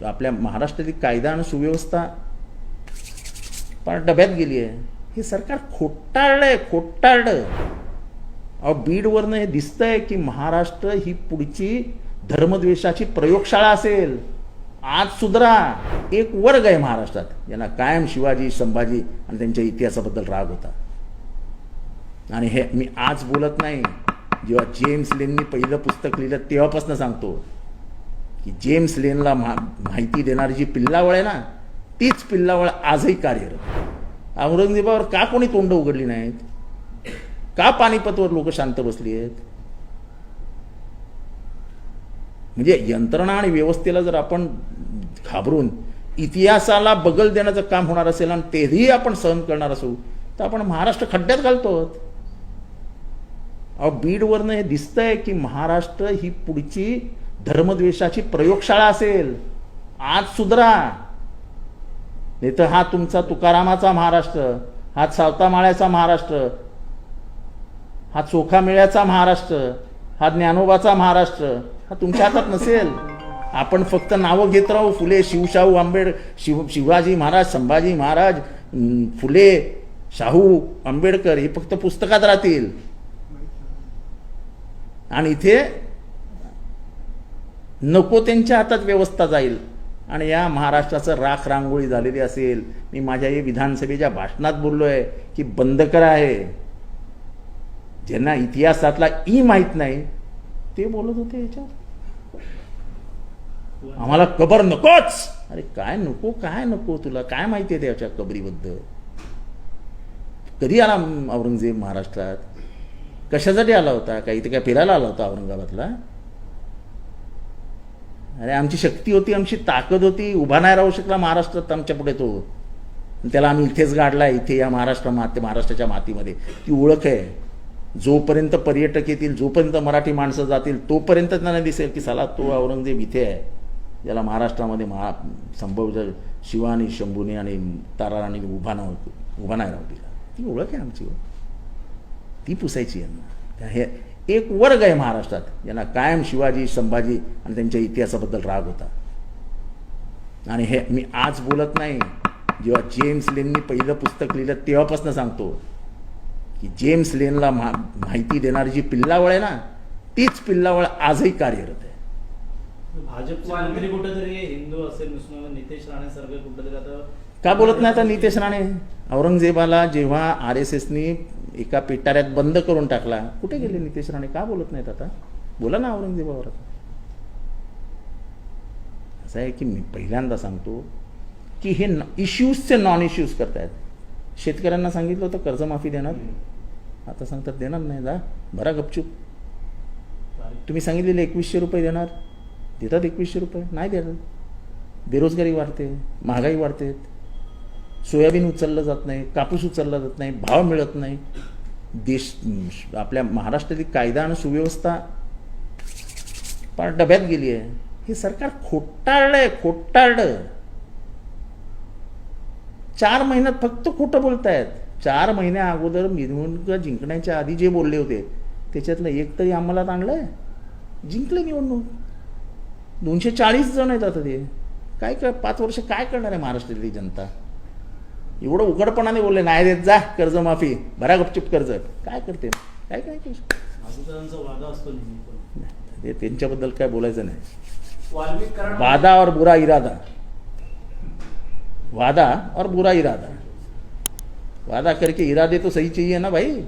आपल्या महाराष्ट्रातील कायदा आणि सुव्यवस्था फार डब्यात गेली आहे. हे सरकार खोटारडं खोटारडं. अहो बीडवरनं हे दिसतंय की महाराष्ट्र ही पुढची धर्मद्वेषाची प्रयोगशाळा असेल. आज सुधरा. एक वर्ग आहे महाराष्ट्रात यांना कायम शिवाजी संभाजी आणि त्यांच्या इतिहासाबद्दल राग होता. आणि हे मी आज बोलत नाही, जेव्हा जेम्स लेननी पहिलं पुस्तक लिहिलं तेव्हापासून सांगतो की जेम्स लेनला माहिती देणारी जी पिल्लावळ आहे ना, तीच पिल्लावळ आजही कार्यरत. औरंगजेबावर का कोणी तोंड उघडली नाहीत? का पानिपतवर लोक शांत बसली आहेत? म्हणजे यंत्रणा आणि व्यवस्थेला जर आपण घाबरून इतिहासाला बगल देण्याचं काम होणार असेल आणि तेही आपण सहन करणार असू तर आपण महाराष्ट्र खड्ड्यात घालतो. अहो बीडवरनं हे दिसतंय की महाराष्ट्र ही पुढची धर्मद्वेषाची प्रयोगशाळा असेल. आज सुधरा. नाही तर हा तुमचा तुकारामाचा महाराष्ट्र, हा सावतामाळ्याचा महाराष्ट्र, हा चोखामेळ्याचा महाराष्ट्र, हा ज्ञानोबाचा महाराष्ट्र हा तुमच्या हातात नसेल. आपण फक्त नावं घेत राहू. फुले, शिवशाहू, शिवाजी महाराज, संभाजी महाराज, फुले, शाहू, आंबेडकर हे फक्त पुस्तकात राहतील. आणि इथे नको त्यांच्या हातात व्यवस्था जाईल आणि या महाराष्ट्राचं राख रांगोळी झालेली असेल. मी माझ्या या विधानसभेच्या भाषणात बोललोय की बंद करा. आहे ज्यांना इतिहासातला माहित नाही ते बोलत होते याच्यात आम्हाला कबर नकोच. अरे काय नको, काय नको, तुला काय माहिती आहे त्याच्या कबरीबद्दल? कधी आला औरंगजेब महाराष्ट्रात? कशासाठी आला होता? काही ते काय फिरायला आला होता औरंगाबादला? अरे आमची शक्ती होती, आमची ताकद होती, उभा नाही राहू शकला महाराष्ट्रात आमच्या पुढे तो. त्याला आम्ही इथेच गाडला, इथे या महाराष्ट्राच्या मातीमध्ये. ती ओळख आहे. जोपर्यंत पर्यटक येतील, जोपर्यंत मराठी माणसं जातील तोपर्यंत त्यांना दिसेल की साला तो औरंगजेब इथे आहे, ज्याला महाराष्ट्रामध्ये संभव शिवानी, शंभूने आणि ताराराणी उभा नाही राहू दिला. ती ओळख आहे आमची. ती पुसायची यांना. हे एक वर्ग आहे महाराष्ट्रात यांना कायम शिवाजी संभाजी आणि त्यांच्या इतिहासाबद्दल राग होता. आणि हे मी आज बोलत नाही, जेव्हा जेम्स लेननी पहिलं पुस्तक लिहिलं तेव्हापासून सांगतो की जेम्स लेनला माहिती देणारी जी पिल्लावळ आहे ना, तीच पिल्लावळ आजही कार्यरत आहे. भाजपचे मंत्री कुठेतरी हिंदू असेल, मुस्लिम, नितेश राणे सारखे कुठेतरी आता का बोलत नाही आता नितेश राणे? औरंगजेबाला जेव्हा RSSनी एका पिटाऱ्यात बंद करून टाकला, कुठे गेले नितेश राणे? का बोलत नाहीत आता? बोला ना औरंगजेबावर. आता असं आहे की मी पहिल्यांदा सांगतो की हे इश्यूजचे नॉन इश्यूज करतायत. शेतकऱ्यांना सांगितलं होतं कर्जमाफी देणार, आता सांगतात देणार नाही. जा भरा गपचूप. तुम्ही सांगितलेले 2100 रुपये देणार, देतात 2100 रुपये? नाही देणार. बेरोजगारी वाढते, महागाई वाढते, सोयाबीन उचललं जात नाही, कापूस उचलला जात नाही, भाव मिळत नाही. आपल्या महाराष्ट्रातील कायदा आणि सुव्यवस्था फार डब्यात गेली आहे. हे सरकार खोटारडं खोटारडं. 4 महिन्यात फक्त खोटं बोलतायत. 4 महिन्या अगोदर निवडणूक जिंकण्याच्या आधी जे बोलले होते त्याच्यातलं एक तरी अंमलात आणलंय? जिंकले निवडणूक. 240 जण आहेत आता. ते काय 5 वर्ष काय करणार आहे महाराष्ट्रातली जनता? एवढं उघडपणाने बोलले नाही देत, जा कर्जमाफी भरा गपचूप कर्ज. काय करते? काय काय वादा असतो ते त्यांच्याबद्दल काय बोलायचं नाही. वादा और बुरा इरादा, वादा और बुरा इरादा. वादा करके इरादे तो सही चाहिए ना भाई.